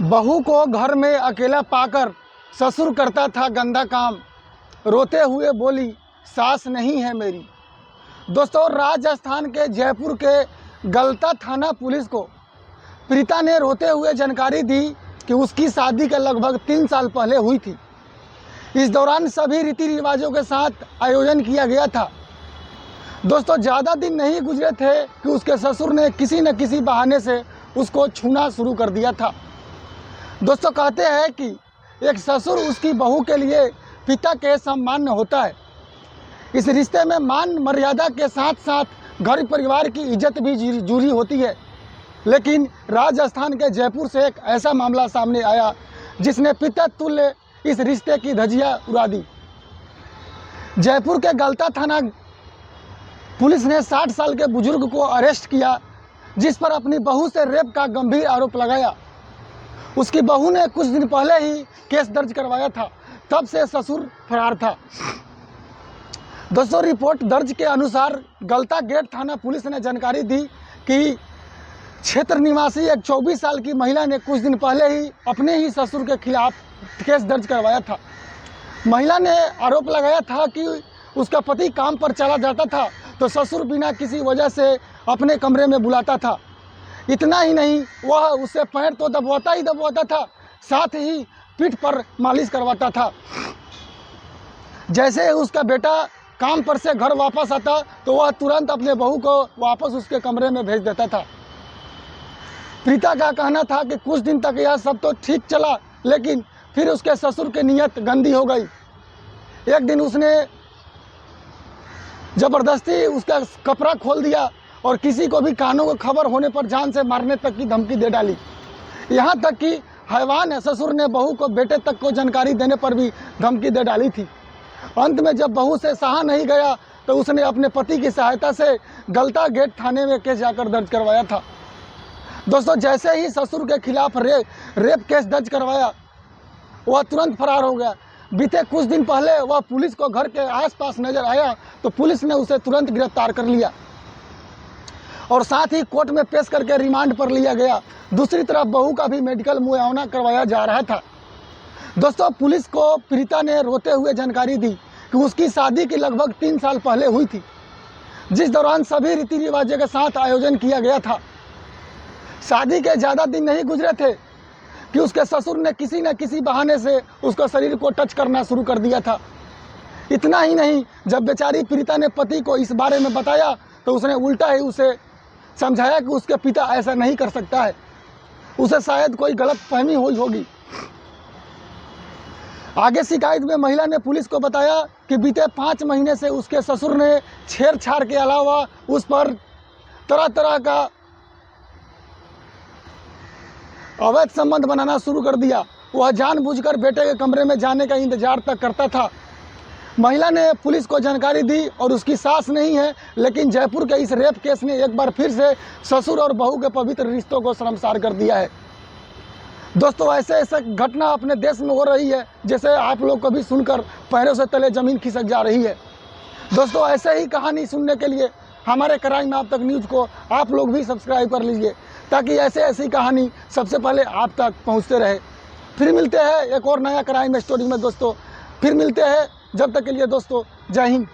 बहू को घर में अकेला पाकर ससुर करता था गंदा काम, रोते हुए बोली सास नहीं है मेरी। दोस्तों, राजस्थान के जयपुर के गलता थाना पुलिस को प्रीता ने रोते हुए जानकारी दी कि उसकी शादी के लगभग 3 साल पहले हुई थी। इस दौरान सभी रीति रिवाजों के साथ आयोजन किया गया था। दोस्तों, ज़्यादा दिन नहीं गुजरे थे कि उसके ससुर ने किसी न किसी बहाने से उसको छूना शुरू कर दिया था। दोस्तों, कहते हैं कि एक ससुर उसकी बहू के लिए पिता के सम्मान होता है। इस रिश्ते में मान मर्यादा के साथ साथ घर परिवार की इज्जत भी जुड़ी होती है। लेकिन राजस्थान के जयपुर से एक ऐसा मामला सामने आया जिसने पिता तुल्य इस रिश्ते की धज्जियां उड़ा दी। जयपुर के गलता थाना पुलिस ने 60 साल के बुजुर्ग को अरेस्ट किया, जिस पर अपनी बहू से रेप का गंभीर आरोप लगाया। उसकी बहू ने कुछ दिन पहले ही केस दर्ज करवाया था, तब से ससुर फरार था। दोस्तों, रिपोर्ट दर्ज के अनुसार गलता गेट थाना पुलिस ने जानकारी दी कि क्षेत्र निवासी एक 24 साल की महिला ने कुछ दिन पहले ही अपने ही ससुर के खिलाफ केस दर्ज करवाया था। महिला ने आरोप लगाया था कि उसका पति काम पर चला जाता था तो ससुर बिना किसी वजह से अपने कमरे में बुलाता था। इतना ही नहीं, वह उससे पैर तो दबवाता ही दबवाता था, साथ ही पीठ पर मालिश करवाता था। जैसे ही उसका बेटा काम पर से घर वापस आता तो वह तुरंत अपने बहू को वापस उसके कमरे में भेज देता था। प्रीता का कहना था कि कुछ दिन तक यह सब तो ठीक चला, लेकिन फिर उसके ससुर की नीयत गंदी हो गई। एक दिन उसने ज़बरदस्ती उसका कपड़ा खोल दिया और किसी को भी कानों को खबर होने पर जान से मारने तक की धमकी दे डाली। यहाँ तक कि हैवान ससुर ने बहू को बेटे तक को जानकारी देने पर भी धमकी दे डाली थी। अंत में जब बहू से सहा नहीं गया तो उसने अपने पति की सहायता से गलता गेट थाने में केस जाकर दर्ज करवाया था। दोस्तों, जैसे ही ससुर के खिलाफ रेप केस दर्ज करवाया, वह तुरंत फरार हो गया। बीते कुछ दिन पहले वह पुलिस को घर के आसपास नजर आया तो पुलिस ने उसे तुरंत गिरफ्तार कर लिया और साथ ही कोर्ट में पेश करके रिमांड पर लिया गया। दूसरी तरफ बहू का भी मेडिकल मुआयना करवाया जा रहा था। दोस्तों, पुलिस को प्रीता ने रोते हुए जानकारी दी कि उसकी शादी की लगभग 3 साल पहले हुई थी, जिस दौरान सभी रीति रिवाजों के साथ आयोजन किया गया था। शादी के ज़्यादा दिन नहीं गुजरे थे कि उसके ससुर ने किसी न किसी बहाने से उसका शरीर को टच करना शुरू कर दिया था। इतना ही नहीं, जब बेचारी प्रीता ने पति को इस बारे में बताया तो उसने उल्टा ही उसे समझाया कि उसके पिता ऐसा नहीं कर सकता है, उसे शायद कोई गलत फहमी हुई होगी। आगे शिकायत में महिला ने पुलिस को बताया कि बीते 5 महीने से उसके ससुर ने छेड़छाड़ के अलावा उस पर तरह तरह का अवैध संबंध बनाना शुरू कर दिया। वह जानबूझकर बेटे के कमरे में जाने का इंतजार तक करता था। महिला ने पुलिस को जानकारी दी और उसकी सास नहीं है, लेकिन जयपुर के इस रेप केस ने एक बार फिर से ससुर और बहू के पवित्र रिश्तों को शर्मसार कर दिया है। दोस्तों, ऐसे घटना अपने देश में हो रही है जैसे आप लोग को भी सुनकर पैरों से तले जमीन खिसक जा रही है। दोस्तों, ऐसे ही कहानी सुनने के लिए हमारे क्राइम आप तक न्यूज़ को आप लोग भी सब्सक्राइब कर लीजिए, ताकि ऐसी कहानी सबसे पहले आप तक पहुंचते रहे। फिर मिलते हैं एक और नया क्राइम स्टोरी में दोस्तों, फिर मिलते हैं। जब तक के लिए दोस्तों, जय हिंद।